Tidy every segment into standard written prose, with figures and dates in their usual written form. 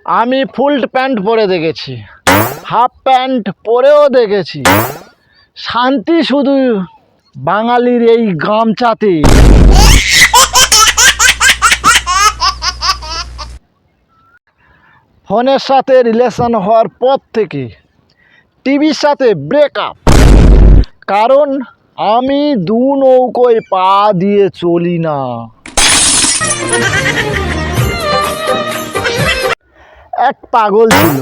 আমি full pant পরে দেখেছি, হাফ প্যান্ট পরেও দেখেছি। শান্তি শুধু বাঙালির এই গামছাতে। ফোনের সাথে রিলেশন হওয়ার পর থেকে টিভির সাথে ব্রেকআপ, কারণ আমি দু নৌকোয় পা দিয়ে চলি না। এক পাগল ছিল,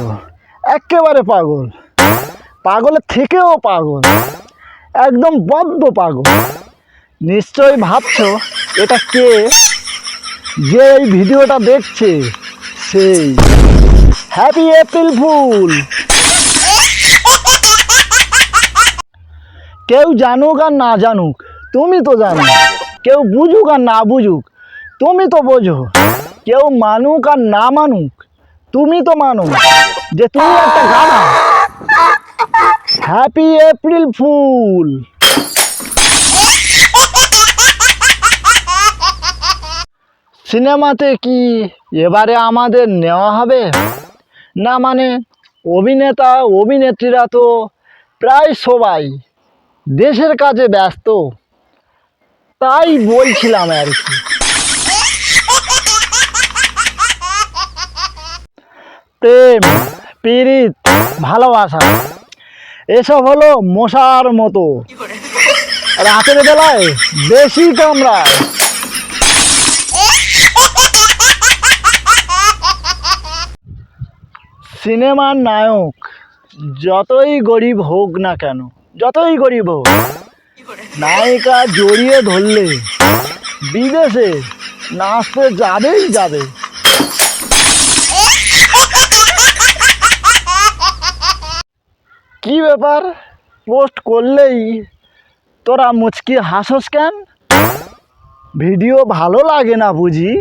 একেবারে পাগল, পাগলের থেকেও পাগল, একদম বদ্ধ পাগল। নিশ্চয়ই ভাবছো এটা কে? যে এই ভিডিওটা দেখছে সেই। Happy April fool. কেউ জানুক আর না জানুক তুমি তো জানো, কেউ বুঝুক আর না বুঝুক তুমি তো বোঝো, কেউ মানুক আর না মানুক তুমি তো মানো যে তুমি একটা গাধা। Happy April fool. সিনেমাতে কি এবারে আমাদের নেওয়া হবে না? মানে অভিনেতা অভিনেত্রীরা তো প্রায় সবাই দেশের কাজে ব্যস্ত, তাই বলছিলাম আর কি। প্রেম, পীড়িত, ভালোবাসা এসব হলো মশার মতো, রাতের বেলায় বেশি কামড়ায়। সিনেমার নায়ক যতই গরিব হোক না কেন, যতই গরিব হোক, নায়িকা জড়িয়ে ধরলে বিদেশে নাচতে যাবেই যাবে। কি ব্যাপার, পোস্ট করলেই তোরা মুচকি হাসস কেন? ভিডিও ভালো লাগে না বুঝি?